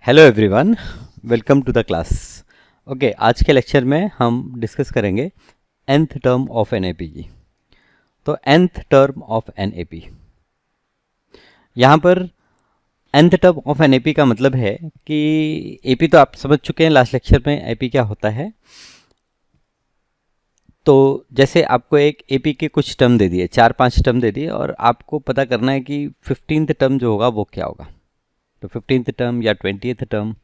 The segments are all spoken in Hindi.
Hello everyone, welcome to the class. Okay, आज के लेक्चर में हम डिस्कस करेंगे nth term of an AP. तो nth term of an AP, यहाँ पर nth term of an AP का मतलब है कि एपी तो आप समझ चुके हैं लास्ट लेक्चर में एपी क्या होता है। तो जैसे आपको एक एपी के कुछ टर्म दे दिए, 4-5 टर्म दे दिए, और आपको पता करना है कि 15th टर्म जो होगा वो क्या होगा। तो 15th टर्म या 20th टर्म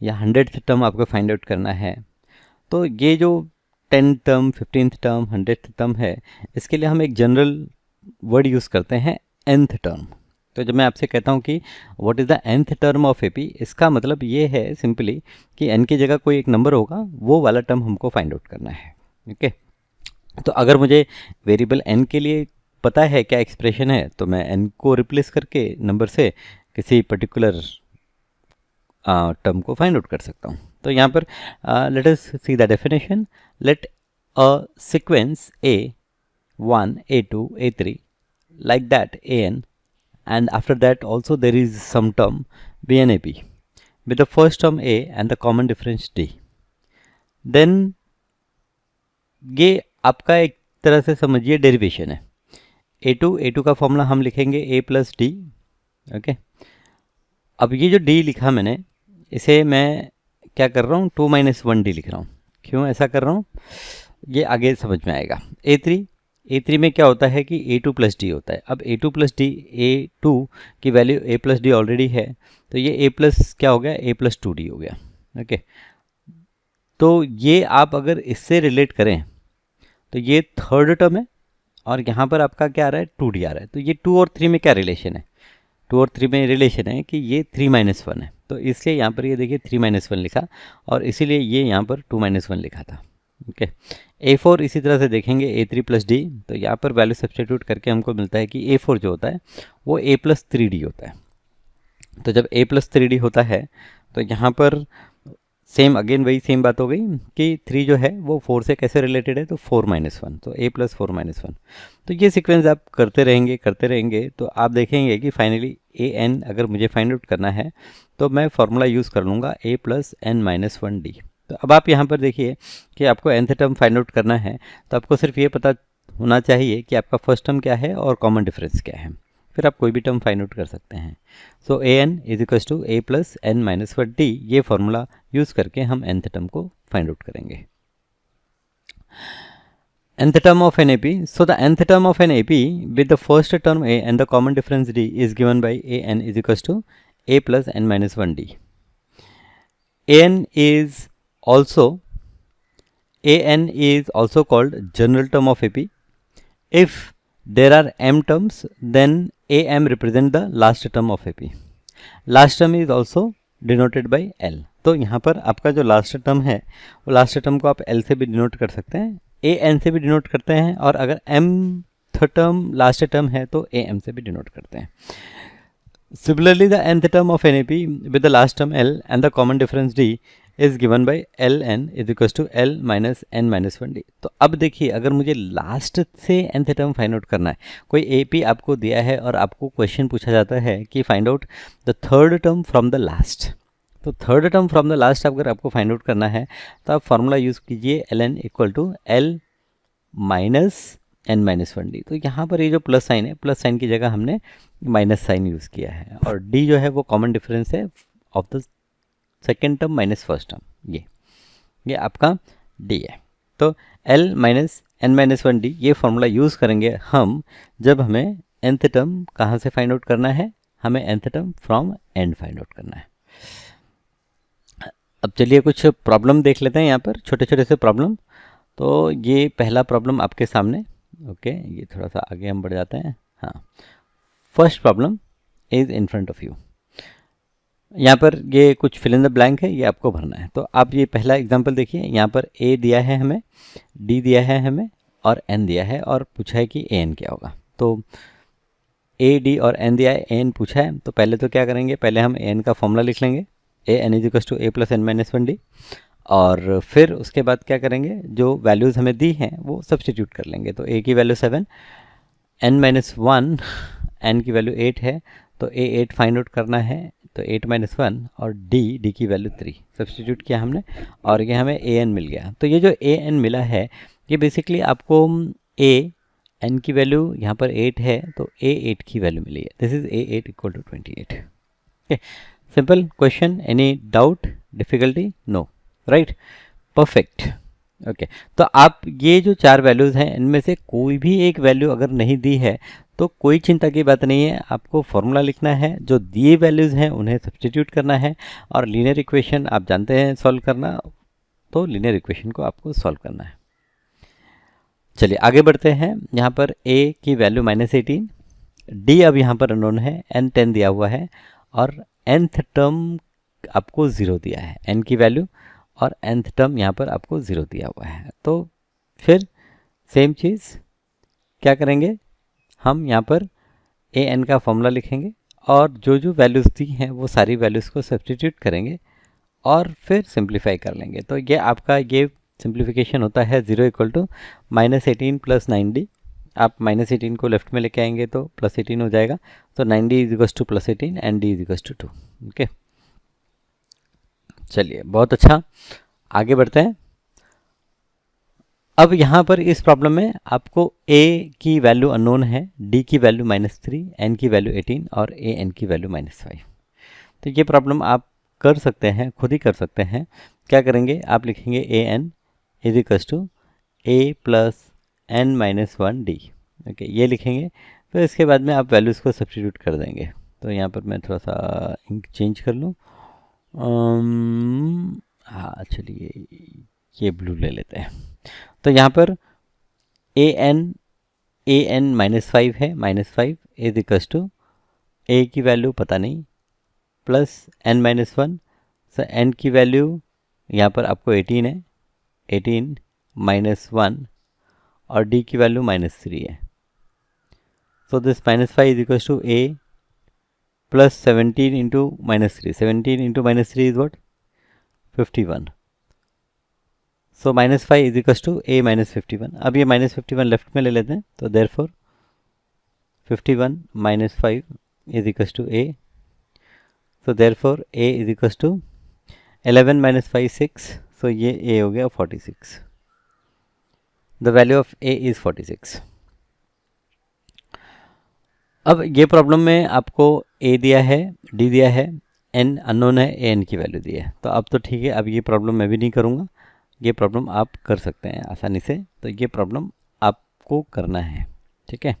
या 100th टर्म आपको फाइंड आउट करना है। तो ये जो 10th term, 15th term, 100th term है, इसके लिए हम एक जनरल वर्ड यूज़ करते हैं nth टर्म। तो जब मैं आपसे कहता हूँ कि what is the nth term of AP, इसका मतलब ये है सिंपली कि n की जगह कोई एक नंबर होगा, वो वाला टर्म हमको फाइंड आउट करना है। ओके, तो अगर मुझे वेरिएबल n के लिए पता है क्या एक्सप्रेशन है, तो मैं n को रिप्लेस करके नंबर से किसी पर्टिकुलर टर्म को फाइंड आउट कर सकता हूँ। तो यहाँ पर let us see the definition. Let a sequence a1 a2 a3 like that an, and after that also there is some term bn ap with the first term a and the common difference d। then ये आपका एक तरह से समझिए डेरिवेशन है। a2 का फॉर्मूला हम लिखेंगे a प्लस डी। ओके, अब ये जो d लिखा मैंने, इसे मैं क्या कर रहा हूँ, 2 - 1d लिख रहा हूँ। क्यों ऐसा कर रहा हूँ, ये आगे समझ में आएगा। a3 में क्या होता है कि a2 प्लस डी होता है। अब a2 प्लस डी, a2 की value a plus D already है, तो ये a प्लस क्या हो गया, a प्लस 2d हो गया। ओके, तो ये आप अगर इससे रिलेट करें तो ये थर्ड टर्म है, और यहाँ पर आपका क्या आ रहा है, 2d आ रहा है। तो ये 2 और 3 में क्या रिलेशन है, 2 और 3 में रिलेशन है कि ये 3 - 1 है। तो इसलिए यहाँ पर ये देखिए 3 - 1 लिखा, और इसीलिए ये यहाँ पर 2 - 1 लिखा था। ओके, a4 इसी तरह से देखेंगे a3 प्लस डी। तो यहाँ पर वैल्यू सब्स्टिट्यूट करके हमको मिलता है कि a4 जो होता है वो a प्लस 3d होता है। तो जब a प्लस 3d होता है तो यहाँ पर सेम अगेन वही सेम बात हो गई कि 3 जो है वो 4 से कैसे रिलेटेड है, तो 4 - 1, तो a प्लस 4 - 1। तो ये सीक्वेंस आप करते रहेंगे तो आप देखेंगे कि फाइनली an अगर मुझे फाइंड आउट करना है तो मैं फार्मूला यूज़ कर लूँगा a प्लस n - 1d। तो अब आप यहाँ पर देखिए कि आपको nth टर्म फाइंड आउट करना है, तो आपको सिर्फ ये पता होना चाहिए कि आपका फर्स्ट टर्म क्या है और कॉमन डिफरेंस क्या है, फिर आप कोई भी टर्म फाइंड आउट कर सकते हैं। So an is equals to a plus n - 1d, ये फार्मूला यूज़ करके हम nth टर्म को फाइंड आउट करेंगे। nth term of an AP. So the nth term of an AP with the first term a and the common difference d is given by an is equals to a plus n minus 1d. an is also called general term of AP. If there are m terms, then am represent the last term of AP. Last term is also denoted by l। तो यहाँ पर आपका जो लास्ट टर्म है वो लास्ट टर्म को आप l से भी डिनोट कर सकते हैं, a n से भी डिनोट करते हैं, और अगर m टर्म लास्ट टर्म है तो a m से भी डिनोट करते हैं। Similarly the nth term of an A P with the last term l and the common difference d is given by L N is equals to l minus n minus 1d। तो अब देखिए, अगर मुझे लास्ट से nth टर्म फाइंड आउट करना है, कोई ए पी आपको दिया है और आपको क्वेश्चन पूछा जाता है कि find out the third term from the last. तो third term from the last अगर आपको फाइंड आउट करना है तो आप फार्मूला यूज़ कीजिए L N equal to l minus n minus 1d। तो यहाँ पर ये जो प्लस साइन है, प्लस साइन की जगह हमने माइनस साइन यूज़ किया है, और d जो है वो कॉमन डिफरेंस है of the second term minus first term. ये आपका d है। तो l minus n minus 1d ये फार्मूला यूज़ करेंगे हम जब हमें nth टर्म कहाँ से फाइंड आउट करना है, हमें nth term from n find out करना है। अब चलिए कुछ प्रॉब्लम देख लेते हैं यहाँ पर, छोटे छोटे से प्रॉब्लम। तो ये पहला प्रॉब्लम आपके सामने। ओके, ये थोड़ा सा आगे हम बढ़ जाते हैं। हाँ, first problem is in front of you. यहाँ पर ये कुछ फिल इन द ब्लैंक है, ये आपको भरना है। तो आप ये पहला एग्जांपल देखिए, यहाँ पर a दिया है हमें, d दिया है हमें, और n दिया है, और पूछा है कि an क्या होगा। तो a, d और n दिया है, an पूछा है, तो पहले तो क्या करेंगे, पहले हम an का फॉर्मूला लिख लेंगे, an is equals to a plus n minus 1d, और फिर उसके बाद क्या करेंगे, जो वैल्यूज़ हमें दी हैं वो सब्स्टिट्यूट कर लेंगे। तो a की वैल्यू 7, n माइनस 1, n की वैल्यू 8 है, तो ए 8 फाइंड आउट करना है, तो 8 - 1 और डी की वैल्यू 3 सब्सटीट्यूट किया हमने और ये हमें ए एन मिल गया। तो ये जो ए एन मिला है ये बेसिकली आपको ए एन की वैल्यू यहाँ पर 8 है, तो ए 8 की वैल्यू मिली है। This is a 8 equal to 28। Okay, simple question, any doubt, difficulty? No, right, perfect. Okay, तो आप ये जो 4 वैल्यूज़ हैं इनमें से कोई भी एक वैल्यू अगर नहीं दी है तो कोई चिंता की बात नहीं है, आपको फॉर्मूला लिखना है, जो दिए वैल्यूज़ हैं उन्हें सब्स्टिट्यूट करना है और लीनियर इक्वेशन आप जानते हैं सॉल्व करना, तो लीनियर इक्वेशन को आपको सॉल्व करना है। चलिए आगे बढ़ते हैं। यहाँ पर a की वैल्यू -18, d अब यहाँ पर अननोन है, n 10 दिया हुआ है और nth टर्म आपको 0 दिया है, n की वैल्यू, और nth टर्म यहाँ पर आपको 0 दिया हुआ है। तो फिर सेम चीज़ क्या करेंगे, हम यहाँ पर ए एन का फॉर्मूला लिखेंगे और जो जो वैल्यूज़ दी हैं वो सारी वैल्यूज़ को सब्स्टिट्यूट करेंगे और फिर सिंप्लीफाई कर लेंगे। तो ये आपका ये सिंप्लीफिकेशन होता है 0 इक्वल टू -18 + 9d। आप -18 को लेफ्ट में लेके आएंगे तो +18 हो जाएगा, तो 9d is equal to +18 and d is equal to 2। Okay, चलिए बहुत अच्छा, आगे बढ़ते हैं। अब यहाँ पर इस प्रॉब्लम में आपको a की वैल्यू अननोन है, d की वैल्यू -3, n की वैल्यू 18 और a n की वैल्यू -5। तो ये प्रॉब्लम आप कर सकते हैं, खुद ही कर सकते हैं। क्या करेंगे, आप लिखेंगे a n is equal to a + n - 1d। Okay, ये लिखेंगे, फिर इसके बाद में आप वैल्यूज़ को सब्स्टिट्यूट कर देंगे। तो यहाँ पर मैं थोड़ा सा इंक चेंज कर लूँ, हाँ चलिए ये ब्लू ले लेते हैं। तो यहाँ पर a n -5 है, -5 इज इक्वल टू a की वैल्यू पता नहीं प्लस n - 1, सो n की वैल्यू यहाँ पर आपको 18 है, 18 - 1 और d की वैल्यू -3 है। So this -5 is equal to a plus 17 into -3, 17 into -3 is what, 51। So -5 is equal to a - 51। अब ये -51 लेफ्ट में ले लेते हैं, तो therefore 51 - 5 is equal to a। So therefore a is equal to 11 - 5 6, so ये a हो गया 46। The value of a is 46। अब ये प्रॉब्लम में आपको a दिया है, d दिया है, n अननोन है, a n की वैल्यू दी है। तो अब तो ठीक है, अब ये प्रॉब्लम मैं भी नहीं करूँगा, ये प्रॉब्लम आप कर सकते हैं आसानी से। तो ये प्रॉब्लम आपको करना है, ठीक है।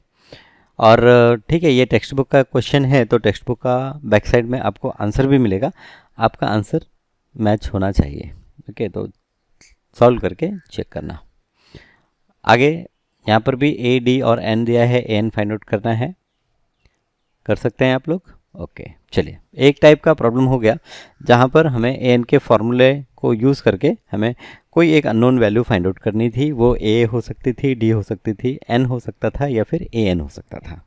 और ठीक है, ये टेक्स्ट बुक का क्वेश्चन है, तो टेक्स्ट बुक का बैक साइड में आपको आंसर भी मिलेगा, आपका आंसर मैच होना चाहिए। ओके, तो सॉल्व करके चेक करना। आगे यहाँ पर भी a d और n दिया है, a n फाइंड आउट करना है, कर सकते हैं आप लोग। ओके, चलिए एक टाइप का प्रॉब्लम हो गया जहाँ पर हमें ए एन के फॉर्मूले को यूज़ करके हमें कोई एक अननोन वैल्यू फाइंड आउट करनी थी। वो ए हो सकती थी, डी हो सकती थी, एन हो सकता था या फिर ए एन हो सकता था।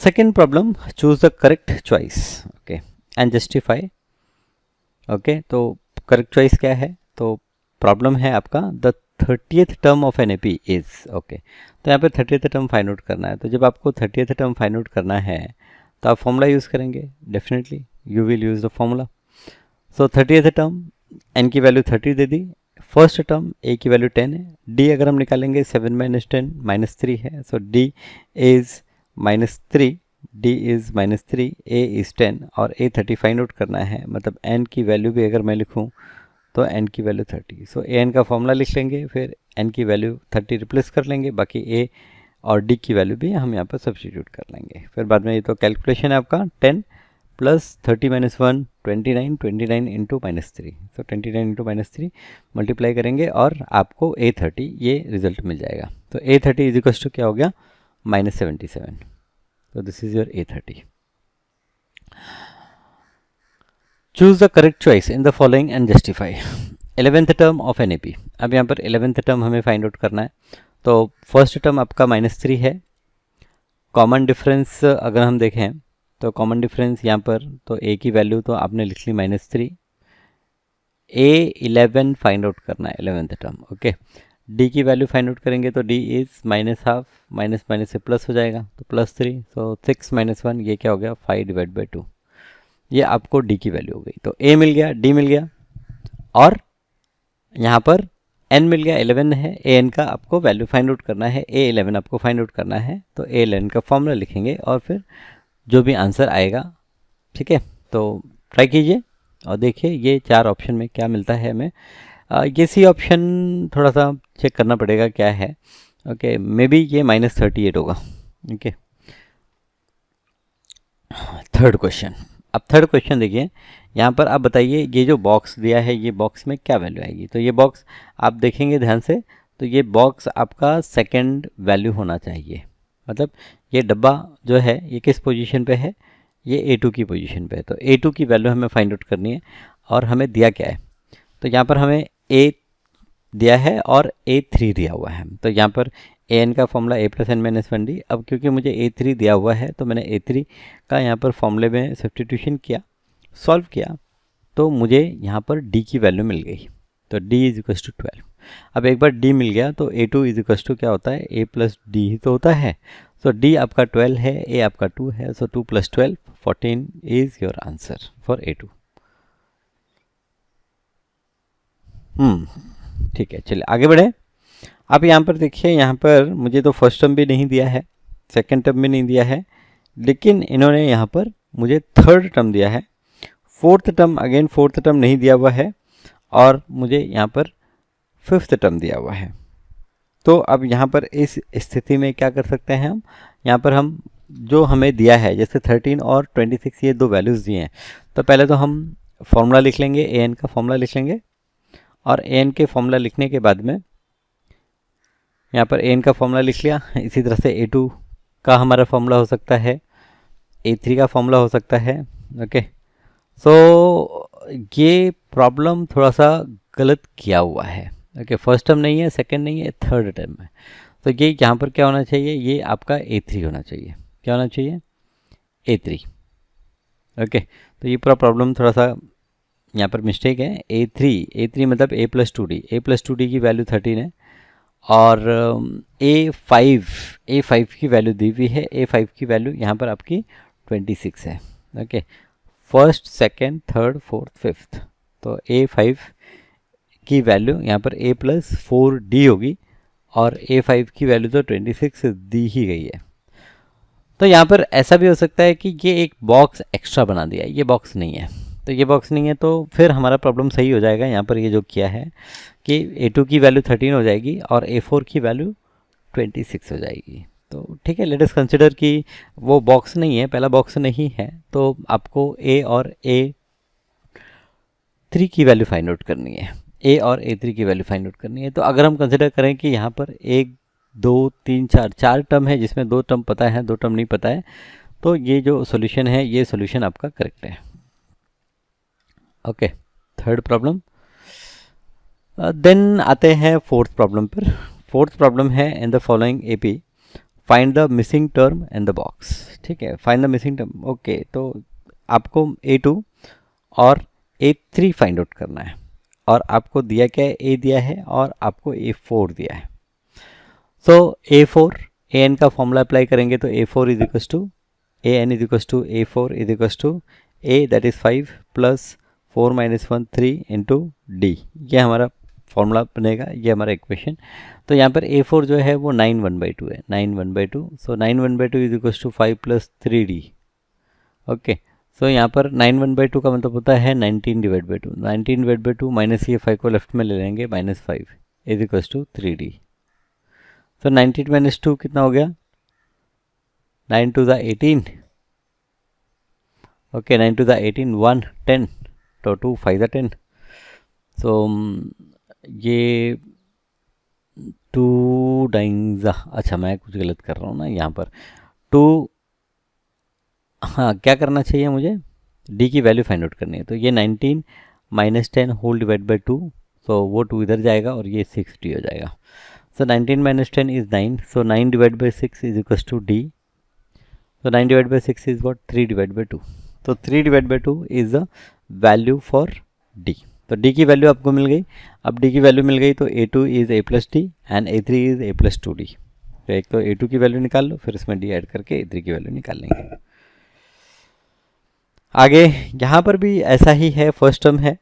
Second problem, choose the correct choice, okay, and justify. Okay, तो करेक्ट चॉइस क्या है, तो प्रॉब्लम है आपका the 30th term of an A P is, okay, तो यहाँ पे 30th टर्म फाइंड आउट करना है। तो जब आपको 30th टर्म फाइंड आउट करना है तो आप फॉर्मूला यूज़ करेंगे, definitely you will use the formula. So 30th term n की value 30 they the, first term a की वैल्यू 10 है, d अगर हम निकालेंगे 7 - 10 -3 है, सो d is -3, d is -3, a is 10 और a 30 फाइंड आउट करना है। मतलब n की वैल्यू भी अगर मैं लिखूँ तो n की वैल्यू 30, सो a n का फॉर्मूला लिख लेंगे, फिर n की वैल्यू 30 रिप्लेस कर लेंगे, बाकी a और d की वैल्यू भी हम यहाँ पर सब्स्टिट्यूट कर लेंगे। फिर बाद में ये तो कैलकुलेशन है आपका 10 + 30 - 1 29, 29 इंटू -3, सो 29 इंटू -3 मल्टीप्लाई करेंगे और आपको a30 ये रिजल्ट मिल जाएगा। तो a30 इज इक्वल टू क्या हो गया, -77। तो this is your a30। Choose the correct choice in the following and justify. 11th term of an A P, अब यहाँ पर 11th टर्म हमें फाइंड आउट करना है। तो फर्स्ट टर्म आपका -3 है, कॉमन डिफरेंस अगर हम देखें तो कॉमन डिफरेंस यहाँ पर तो a की वैल्यू तो आपने लिख ली -3, a11 फाइंड आउट करना है 11th टर्म, ओके। डी की वैल्यू फाइंड आउट करेंगे तो डी इज़ -½ माइनस माइनस से प्लस हो जाएगा, तो +3, सो 6 - 1 ये क्या हो गया 5/2। ये आपको डी की वैल्यू हो गई। तो ए मिल गया, डी मिल गया, और यहाँ पर एन मिल गया, 11 है। ए एन का आपको वैल्यू फाइंड आउट करना है, ए 11 आपको फाइंड आउट करना है। तो ए 11 का फॉर्मूला लिखेंगे और फिर जो भी आंसर आएगा, ठीक है। तो ट्राई कीजिए और देखिए ये 4 ऑप्शन में क्या मिलता है हमें। ये सी ऑप्शन थोड़ा सा चेक करना पड़ेगा क्या है। ओके, मे बी ये -38 होगा। Okay, third question. अब थर्ड क्वेश्चन देखिए, यहाँ पर आप बताइए ये जो बॉक्स दिया है ये बॉक्स में क्या वैल्यू आएगी। तो ये बॉक्स आप देखेंगे ध्यान से, तो ये बॉक्स आपका सेकंड वैल्यू होना चाहिए। मतलब ये डब्बा जो है ये किस पोजीशन पे है, ये A2 की पोजीशन पे है। तो A2 की वैल्यू हमें फाइंड आउट करनी है और हमें दिया क्या है। तो यहाँ पर हमें A दिया है और A3 दिया हुआ है। तो यहाँ पर an का फॉर्मूला a + n - 1d। अब क्योंकि मुझे A3 दिया हुआ है तो मैंने A3 का यहाँ पर फॉर्मूले में सब्स्टिट्यूशन किया, सॉल्व किया, तो मुझे यहाँ पर d की वैल्यू मिल गई। तो d = 12। अब एक बार d मिल गया तो A2 = क्या होता है, a + d ही तो होता है। सो d आपका 12 है, a आपका 2 है, सो 2 + 12 14 is your answer for A2। ठीक है, चलिए आगे बढ़े। आप यहाँ पर देखिए, यहाँ पर मुझे तो फर्स्ट टर्म भी नहीं दिया है, सेकंड टर्म भी नहीं दिया है, लेकिन इन्होंने यहाँ पर मुझे थर्ड टर्म दिया है। Fourth term, again fourth term नहीं दिया हुआ है, और मुझे यहाँ पर फिफ्थ टर्म दिया हुआ है। तो अब यहाँ पर इस स्थिति में क्या कर सकते हैं हम, यहाँ पर हम जो हमें दिया है, जैसे 13 और 26 ये दो वैल्यूज़ दिए हैं, तो पहले तो हम फॉर्मूला लिख लेंगे, an का फॉर्मूला लिख लेंगे, और an के फॉर्मूला लिखने के बाद में यहाँ पर an का फॉर्मूला लिख लिया। इसी तरह से A2 का हमारा फॉर्मूला हो सकता है, A3 का फॉर्मूला हो सकता है। ओके, सो ये प्रॉब्लम थोड़ा सा गलत किया हुआ है। ओके, फर्स्ट टर्म नहीं है, सेकंड नहीं है, थर्ड टर्म है। तो ये यहाँ पर क्या होना चाहिए, ये आपका A3 होना चाहिए। क्या होना चाहिए, A3। ओके, तो ये पूरा प्रॉब्लम थोड़ा सा यहाँ पर मिस्टेक है। A3 मतलब a + 2d की वैल्यू 13 है, और A5 की वैल्यू दी हुई है। A5 की वैल्यू यहाँ पर आपकी 26 है। Okay, first, second, third, fourth, fifth, तो A5 की वैल्यू यहाँ पर a + 4d होगी, और A5 की वैल्यू तो 26 दी ही गई है। तो यहाँ पर ऐसा भी हो सकता है कि ये एक बॉक्स एक्स्ट्रा बना दिया है, ये बॉक्स नहीं है। तो ये बॉक्स नहीं है तो फिर हमारा प्रॉब्लम सही हो जाएगा। यहाँ पर ये जो किया है कि A2 की वैल्यू 13 हो जाएगी और A4 की वैल्यू 26 हो जाएगी। तो ठीक है, लेट अस कंसिडर कि वो बॉक्स नहीं है, पहला बॉक्स नहीं है, तो आपको A और A3 की वैल्यू फाइंड आउट करनी है। A और A3 की वैल्यू फाइंड आउट करनी है। तो अगर हम कंसिडर करें कि यहाँ पर 1 2 3 4 टर्म है, जिसमें 2 टर्म पता है, 2 टर्म नहीं पता है, तो ये जो सॉल्यूशन है, ये सॉल्यूशन आपका करेक्ट है। Okay, third problem. देन आते हैं फोर्थ प्रॉब्लम पर। फोर्थ प्रॉब्लम है, इन the following AP find the missing term in the box. ठीक है, find the missing term. Okay, तो आपको A2 और A3 फाइंड आउट करना है, और आपको दिया क्या है, A दिया है और आपको A4 दिया है। सो A4, an का फॉर्मूला अप्लाई करेंगे तो A4 = an = A4 = A, that is 5 + 4 - 1 3 × d। ये हमारा फॉर्मूला बनेगा, ये हमारा इक्वेशन। तो यहाँ पर A4 जो है वो 9 1/2 है, 9 1/2। सो 9 1/2 = 5 + 3d। ओके, सो यहाँ पर 9 1/2 का मतलब होता है 19/2। 19/2 माइनस ये 5 को लेफ्ट में ले लेंगे, -5 = 3d। तो 19 - 2 कितना हो गया, 9 2 = 18। ओके, 9 2 = 18, 1 10, तो 2 5 = 10। सो ये 2 9, अच्छा मैं कुछ गलत कर रहा हूँ ना यहाँ पर। 2, हाँ क्या करना चाहिए मुझे, d की वैल्यू फाइंड आउट करनी है। तो ये 19 - 10 होल डिवाइड बाई 2, सो वो 2 इधर जाएगा और ये 6d हो जाएगा। So 19 - 10 is 9. So 9 divided by 6 is equals to d. So 9 divided by 6 is what? 3 divided by 2. So 3 divided by 2 is the value for d. तो डी की वैल्यू आपको मिल गई। अब डी की वैल्यू मिल गई तो A2 is A plus D and A3 is A plus 2D। तो एक तो A2 की वैल्यू निकाल लो, फिर इसमें डी ऐड करके A3 की वैल्यू निकाल लेंगे। आगे यहाँ पर भी ऐसा ही है, फर्स्ट टर्म है,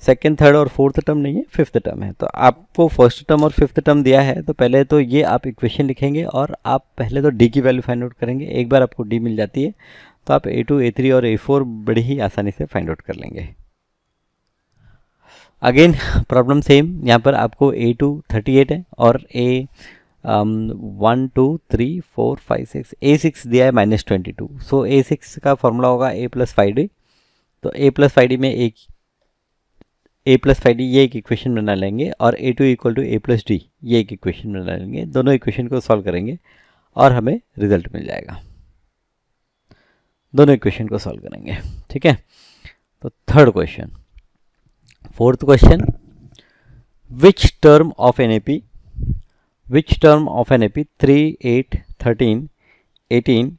सेकेंड थर्ड और फोर्थ टर्म नहीं है, फिफ्थ टर्म है। तो आपको फर्स्ट टर्म और फिफ्थ टर्म दिया है, तो पहले तो ये आप इक्वेशन लिखेंगे और आप पहले तो डी की वैल्यू फाइंड आउट करेंगे। एक बार आपको डी मिल जाती है तो आप A2, A3 और A4 बड़ी ही आसानी से फाइंड आउट कर लेंगे। अगेन प्रॉब्लम सेम, यहाँ पर आपको A2 38 है और A1 2 3 4 5 6 A6 दिया है -22। सो A6 का फॉर्मूला होगा A प्लस 5D। तो A प्लस 5D में A प्लस 5D ये एक इक्वेशन बना लेंगे और A2 equal to A plus D ये एक इक्वेशन बना लेंगे। दोनों इक्वेशन को सॉल्व करेंगे और हमें रिजल्ट मिल जाएगा। दोनों इक्वेशन को सॉल्व करेंगे, ठीक है। तो third question, fourth question, which term of an AP 3 8 13 18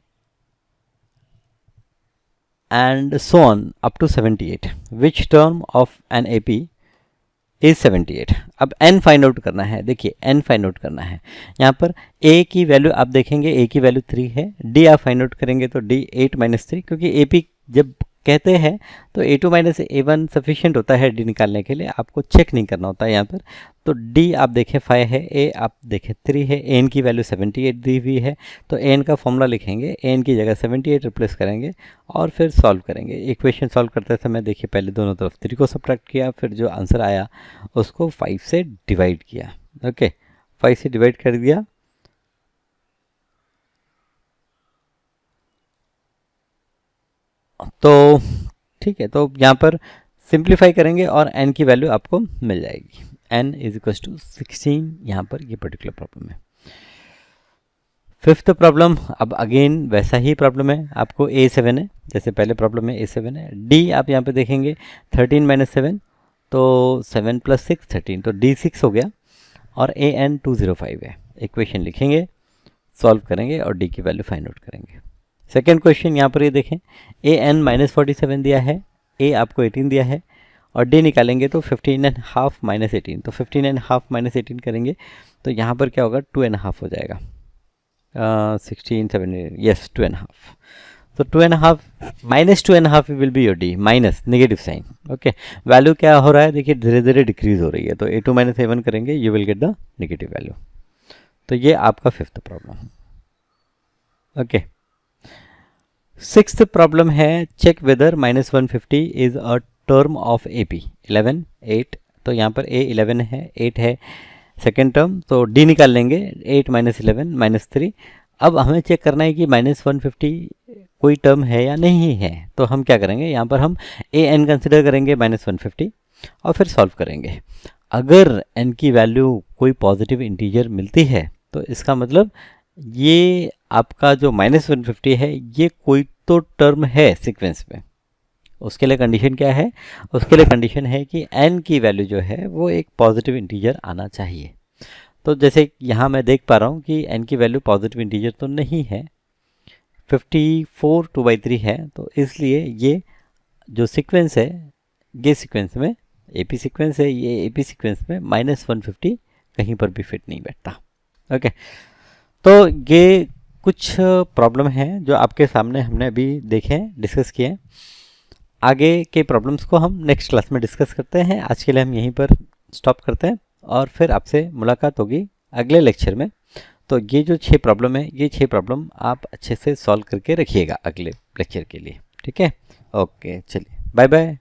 and so on up to 78, which term of an AP is 78। अब n फाइंड आउट करना है। देखिए n फाइंड आउट करना है, यहाँ पर a की वैल्यू आप देखेंगे, a की वैल्यू 3 है, d आप फाइंड आउट करेंगे तो d 8 - 3, क्योंकि AP जब कहते हैं तो A2 - A1 सफिशिएंट होता है डी निकालने के लिए, आपको चेक नहीं करना होता है यहाँ पर। तो डी आप देखें 5 है, ए आप देखें 3 है, एन की वैल्यू 78 दी हुई है, तो एन का फॉर्मूला लिखेंगे, एन की जगह 78 रिप्लेस करेंगे और फिर सॉल्व करेंगे। इक्वेशन सॉल्व करते समय देखिए पहले दोनों तरफ 3 को सब्ट्रैक्ट किया, फिर जो आंसर आया उसको 5 से डिवाइड किया। ओके, 5 से डिवाइड कर दिया तो ठीक है। तो यहाँ पर सिंप्लीफाई करेंगे और n की वैल्यू आपको मिल जाएगी, n इज इक्वल टू 16। यहाँ पर ये पर्टिकुलर प्रॉब्लम है। फिफ्थ प्रॉब्लम, अब अगेन वैसा ही प्रॉब्लम है, आपको A7 है, जैसे पहले प्रॉब्लम में A7 है। D आप यहाँ पे देखेंगे 13 - 7, तो 7 + 6 13, तो D 6 हो गया और AN 205 है। इक्वेशन लिखेंगे, सॉल्व करेंगे और D की वैल्यू फाइंड आउट करेंगे। सेकेंड क्वेश्चन यहाँ पर ये देखें, AN -47 दिया है, A आपको 18 दिया है और D निकालेंगे तो 15.5 - 18, तो 15.5 - 18 करेंगे तो यहाँ पर क्या होगा, 2.5 हो जाएगा। 16 17 यस 2.5, तो 2.5 -2.5 will be your D, minus negative sign. Okay, value क्या हो रहा है, देखिए धीरे धीरे डिक्रीज हो रही है, तो A2 - A1 करेंगे, you will get the negative value. तो ये आपका fifth problem. Okay, sixth problem है, check whether -150 is a term of AP 11 8, तो यहाँ पर A 11 है, 8 है सेकेंड टर्म, तो D निकाल लेंगे, 8 - 11 -3। अब हमें चेक करना है कि -150 कोई टर्म है या नहीं है, तो हम क्या करेंगे, यहाँ पर हम AN कंसिडर करेंगे -150 और फिर सॉल्व करेंगे। अगर n की वैल्यू कोई पॉजिटिव इंटीजर मिलती है तो इसका मतलब ये आपका जो -150 है ये कोई तो टर्म है सीक्वेंस में। उसके लिए कंडीशन क्या है, उसके लिए कंडीशन है कि n की वैल्यू जो है वो एक पॉजिटिव इंटीजर आना चाहिए। तो जैसे यहाँ मैं देख पा रहा हूँ कि n की वैल्यू पॉजिटिव इंटीजर तो नहीं है, 54 2/3 है, तो इसलिए ये जो सीक्वेंस है ये सीक्वेंस में AP सीक्वेंस है, ये AP सीक्वेंस में -150 कहीं पर भी फिट नहीं बैठता। ओके, तो ये कुछ प्रॉब्लम हैं जो आपके सामने हमने अभी देखे हैं, डिस्कस किए हैं। आगे के प्रॉब्लम्स को हम नेक्स्ट क्लास में डिस्कस करते हैं। आज के लिए हम यहीं पर स्टॉप करते हैं और फिर आपसे मुलाकात होगी अगले लेक्चर में। तो ये जो 6 प्रॉब्लम है, ये 6 प्रॉब्लम आप अच्छे से सॉल्व करके रखिएगा अगले लेक्चर के लिए, ठीक है। ओके, चलिए बाय बाय।